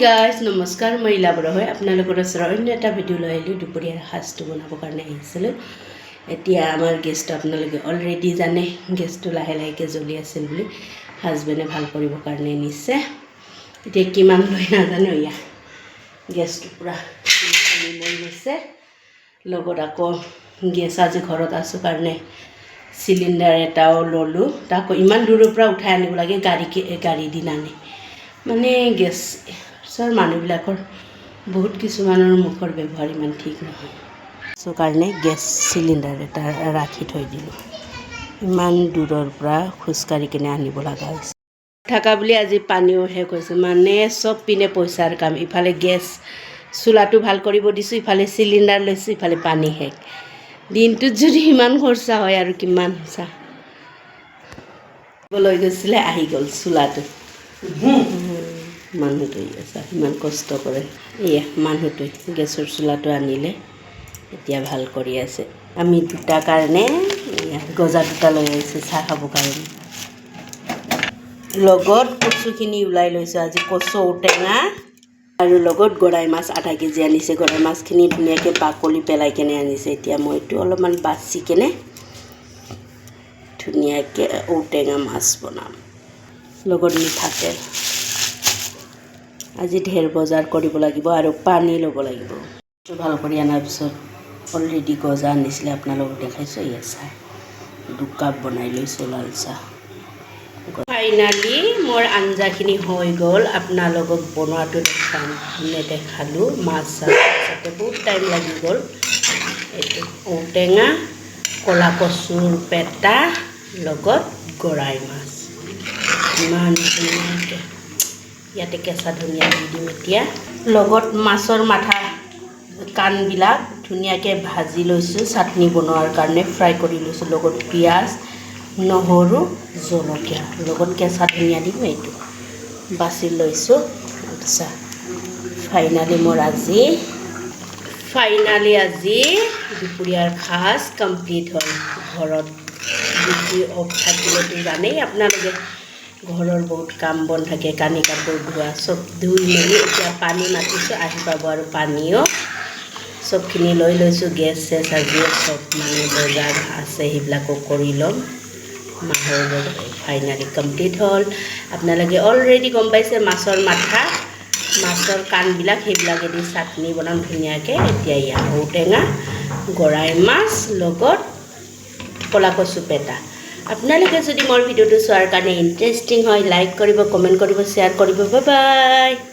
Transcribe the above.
guys নমস্কাৰ মই ইলাবৰ হয় আপোনালোকৰ ওচৰত অন্য এটা ভিডিঅ' লৈ আহিলোঁ দুপৰীয়াৰ সাজটো বনাবৰ কাৰণে আহিছিলোঁ এতিয়া আমাৰ গেছটো আপোনালোকে অলৰেডি জানে গেছটো লাহে লাহেকৈ জ্বলি আছিল বুলি হাজবেণ্ডে ভাল কৰিবৰ কাৰণে নিছে এতিয়া কিমান লৈ নাজানো ইয়া গেছটো পূৰা মই গৈছে লগত আকৌ গেছ আজি ঘৰত আছোঁ কাৰণে চিলিণ্ডাৰ এটাও ল'লোঁ তাকো ইমান দূৰৰ পৰা উঠাই আনিব লাগে গাড়ী দি নানে মানে গেছৰ মানুহবিলাকৰ বহুত কিছুমানৰ মুখৰ ব্যৱহাৰ ইমান ঠিক নহয় সেই কাৰণে গেছ চিলিণ্ডাৰ এটা ৰাখি থৈ দিলোঁ ইমান দূৰৰ পৰা খোজকাঢ়ি কিনে আনিব লগা হৈছে থকা বুলি আজি পানীও শেষ হৈছে মানে চব পিনে পইচাৰ কাম ইফালে গেছ চুলাটো ভাল কৰিব দিছোঁ ইফালে চিলিণ্ডাৰ লৈছোঁ ইফালে পানী শেষ দিনটোত যদি ইমান খৰচা হয় আৰু কিমান চা লৈ গৈছিলে আহি গ'ল চুলাটো মানুহটোৱে আছে ইমান কষ্ট কৰে এয়া মানুহটোৱে গেছৰ চুলাটো আনিলে এতিয়া ভাল কৰি আছে আমি দুটা কাৰণে গজা দুটা লৈ আহিছোঁ চাহ খাবৰ কাৰণে লগত কচুখিনি ওলাই লৈছোঁ আজি কচু ঔটেঙা আৰু লগত গৰৈ মাছ আধা কেজি আনিছে গৰৈ মাছখিনি ধুনীয়াকৈ বাকলি পেলাই কেনে আনিছে এতিয়া মই এইটো অলপমান বাচি কেনে ধুনীয়াকৈ ঔটেঙা মাছ বনাম লগত মিঠাতেল আজি ঢেৰ বজাৰ কৰিব লাগিব আৰু পানী ল'ব লাগিব ভাল কৰি অনাৰ পিছত অলৰেডি গজা আনিছিলে আপোনালোকক দেখাইছোঁ এয়া চাহ 2 কাপ বনাই লৈছোঁ লাল চাহ ফাইনালি মোৰ আঞ্জাখিনি হৈ গ'ল আপোনালোকক বনোৱাটো দেখালোঁ মাছ চাতে বহুত টাইম লাগি গ'ল এইটো ঔটেঙা ক'লা কচুৰ পেটা লগত গৰৈ মাছ ইমান ধুনীয়াকৈ ইয়াতে কেঁচা ধনিয়া দি দিম এতিয়া লগত মাছৰ মাথা কাণবিলাক ধুনীয়াকৈ ভাজি লৈছোঁ চাটনি বনোৱাৰ কাৰণে ফ্ৰাই কৰি লৈছোঁ লগত পিঁয়াজ নহৰু জলকীয়া লগত কেঁচা ধনিয়া দিম এইটো বাছি লৈছোঁ আচ্ছা ফাইনালি আজি দুপৰীয়াৰ সাজ কমপ্লিট হ'ল ঘৰত ডিউটি অফ থাকিলেতো জানেই আপোনালোকে ঘৰৰ বহুত কাম বন থাকে কানি কাপোৰ ধোৱা চব ধুই মেলি এতিয়া পানী মাতিছোঁ আহি পাব আৰু পানীও চবখিনি লৈ লৈছোঁ গেছ চেছ আজিও চব মানে বজাৰ আছে সেইবিলাকো কৰি ল'ম মাহৰ বজাৰ ফাইনালি কমপ্লিট হ'ল আপোনালোকে অলৰেডি গম পাইছে মাছৰ মাথা মাছৰ কাণবিলাক সেইবিলাকেদি চাটনি বনাম ধুনীয়াকৈ এতিয়া ইয়াত ঔটেঙা গৰৈ মাছ লগত ক'লা কচু পেটা আপোনালোকে যদি মোৰ ভিডিঅ'টো চোৱাৰ কাৰণে ইণ্টাৰেষ্টিং হয় লাইক কৰিব কমেণ্ট কৰিব শ্বেয়াৰ কৰিব বাই বাই